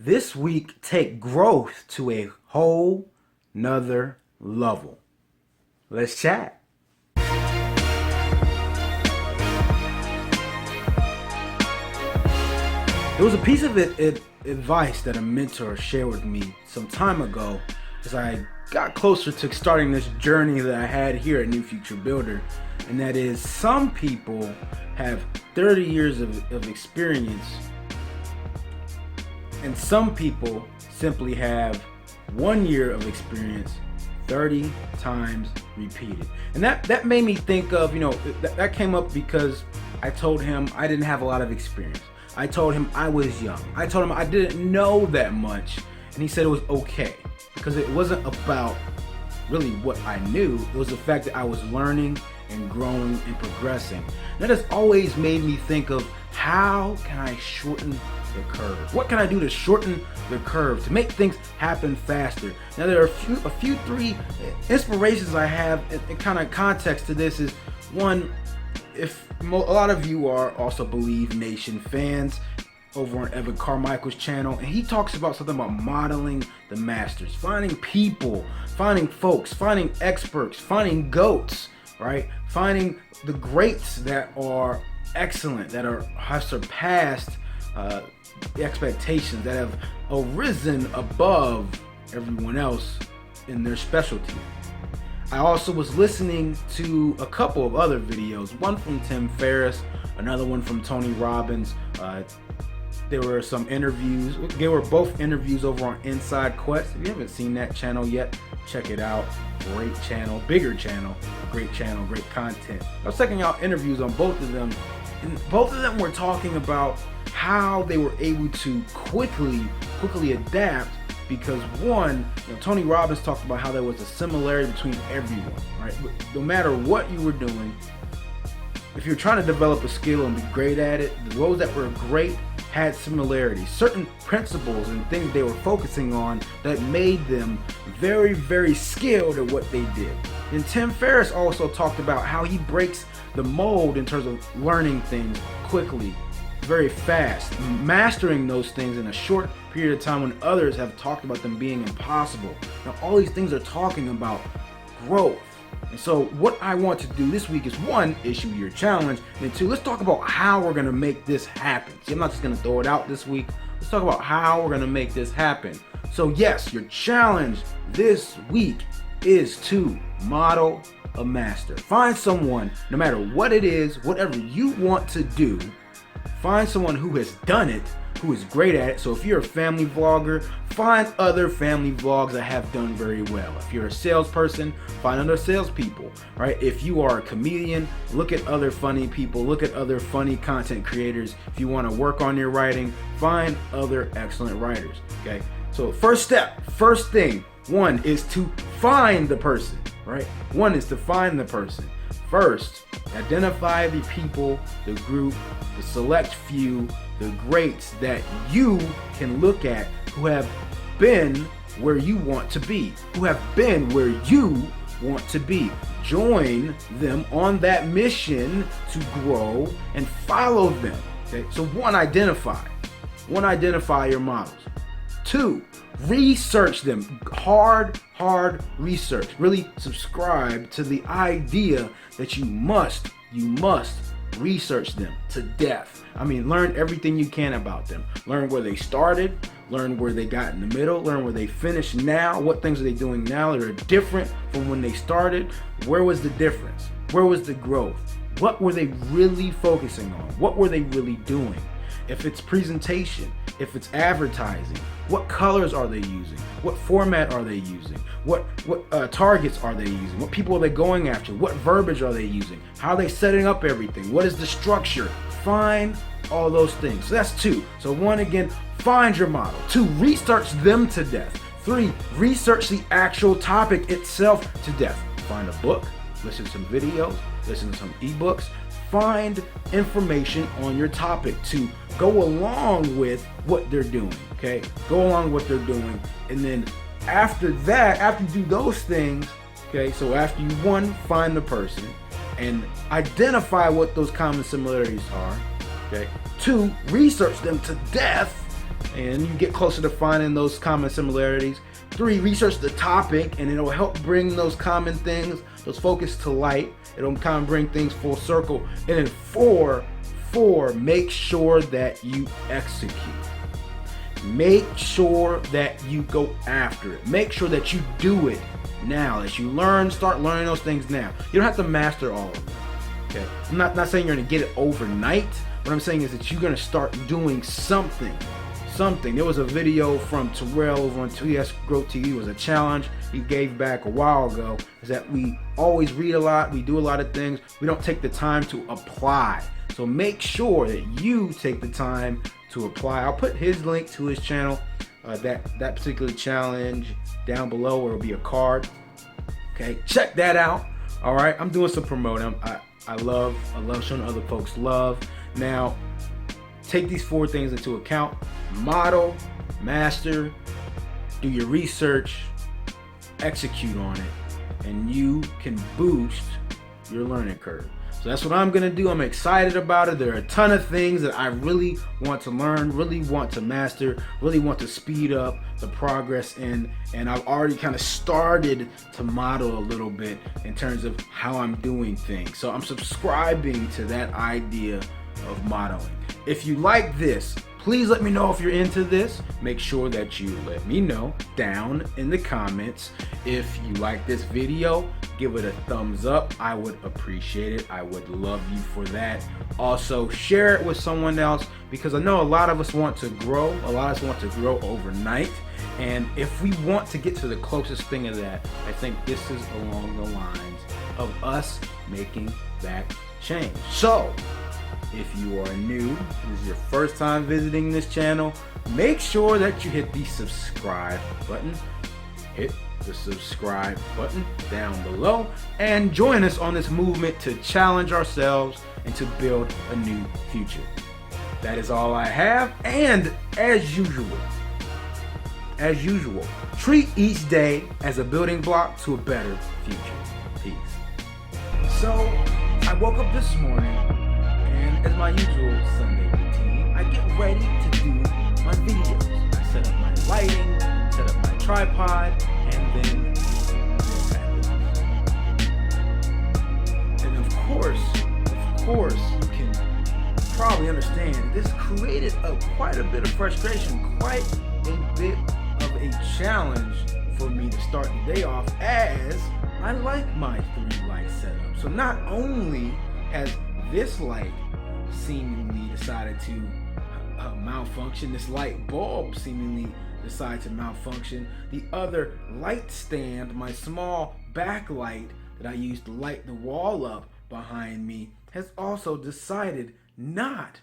this week take growth to a whole nother level. Let's chat. There was a piece of advice that a mentor shared with me some time ago as I got closer to starting this journey that I had here at New Future Builder, and that is some people have 30 years of experience and some people simply have 1 year of experience 30 times repeated. And that made me think of, that came up because I told him I didn't have a lot of experience. I told him I was young. I told him I didn't know that much. And he said it was okay because it wasn't about really what I knew. It was the fact that I was learning and growing and progressing. And that has always made me think of how can I shorten the curve? What can I do to shorten the curve to make things happen faster? Now there are three inspirations I have in kind of context to this is one, if a lot of you are also Believe Nation fans over on Evan Carmichael's channel, and he talks about something about modeling the masters, finding people, finding folks, finding experts, finding GOATs, right? Finding the greats that are excellent, that have surpassed the expectations, that have arisen above everyone else in their specialty. I also was listening to a couple of other videos, one from Tim Ferriss, another one from Tony Robbins. There were some interviews. They were both interviews over on Inside Quest. If you haven't seen that channel yet, check it out. Great channel, bigger channel, great content. I was checking out interviews on both of them, and both of them were talking about how they were able to quickly adapt. Because one, Tony Robbins talked about how there was a similarity between everyone, right? No matter what you were doing, if you're trying to develop a skill and be great at it, those that were great had similarities, certain principles and things they were focusing on that made them very, very skilled at what they did. And Tim Ferriss also talked about how he breaks the mold in terms of learning things quickly, very fast, mastering those things in a short period of time when others have talked about them being impossible. Now all these things are talking about growth. And so what I want to do this week is one, issue your challenge, and two, let's talk about how we're gonna make this happen. See, I'm not just gonna throw it out this week. Let's talk about how we're gonna make this happen. So yes, your challenge this week is to model a master. Find someone, no matter what it is, whatever you want to do, find someone who has done it, who is great at it. So if you're a family vlogger, find other family vlogs that have done very well. If you're a salesperson, find other salespeople, right? If you are a comedian, look at other funny people, look at other funny content creators. If you want to work on your writing, find other excellent writers, okay? So first thing, one is to find the person, right? One is to find the person. First, identify the people, the group, the select few, the greats that you can look at who have been where you want to be, who have been where you want to be. Join them on that mission to grow and follow them. Okay? So one, identify your models. Two, research them. Hard research. Really subscribe to the idea that you must research them to death. I mean, learn everything you can about them. Learn where they started, learn where they got in the middle, learn where they finished now, what things are they doing now that are different from when they started. Where was the difference? Where was the growth? What were they really focusing on? What were they really doing? If it's presentation, if it's advertising, what colors are they using? What format are they using? What targets are they using? What people are they going after? What verbiage are they using? How are they setting up everything? What is the structure? Find all those things. So that's two. So one, again, find your model. Two, research them to death. Three, research the actual topic itself to death. Find a book, listen to some videos, listen to some ebooks, find information on your topic to go along with what they're doing, okay? Go along with what they're doing. And then after that, after you do those things, okay, so after you, one, find the person and identify what those common similarities are, okay? Two, research them to death. and you get closer to finding those common similarities. 3, research the topic, and it'll help bring those common things, those focus to light. It'll kind of bring things full circle. And then 4, make sure that you execute. Make sure that you go after it. Make sure that you do it now. As you start learning those things now. You don't have to master all of them. Okay, I'm not saying you're gonna get it overnight. What I'm saying is that you're gonna start doing something. There was a video from Terrell over on 2S Growth TV. It was a challenge he gave back a while ago. Is that we always read a lot, we do a lot of things, we don't take the time to apply. So make sure that you take the time to apply. I'll put his link to his channel, that particular challenge down below, where it'll be a card. Okay, check that out. All right, I'm doing some promoting. I love showing other folks love. Now, take these 4 things into account: model, master, do your research, execute on it, and you can boost your learning curve. So that's what I'm gonna do. I'm excited about it. There are a ton of things that I really want to learn, really want to master, really want to speed up the progress in, and I've already kind of started to model a little bit in terms of how I'm doing things. So I'm subscribing to that idea of modeling. If you like this, please let me know if you're into this. Make sure that you let me know down in the comments. If you like this video, give it a thumbs up. I would appreciate it. I would love you for that. Also, share it with someone else, because I know a lot of us want to grow. A lot of us want to grow overnight. And if we want to get to the closest thing of that, I think this is along the lines of us making that change. So, if you are new, this is your first time visiting this channel, make sure that you hit the subscribe button. Hit the subscribe button down below and join us on this movement to challenge ourselves and to build a new future. That is all I have, and as usual, treat each day as a building block to a better future. Peace. So, I woke up this morning, and as my usual Sunday routine, I get ready to do my videos. I set up my lighting, set up my tripod, and then this happens. And of course, you can probably understand this created quite a bit of frustration, quite a bit of a challenge for me to start the day off, as I like my 3 light setup. So not only has this light seemingly decided to malfunction, this light bulb seemingly decided to malfunction, the other light stand, my small backlight that I use to light the wall up behind me, has also decided not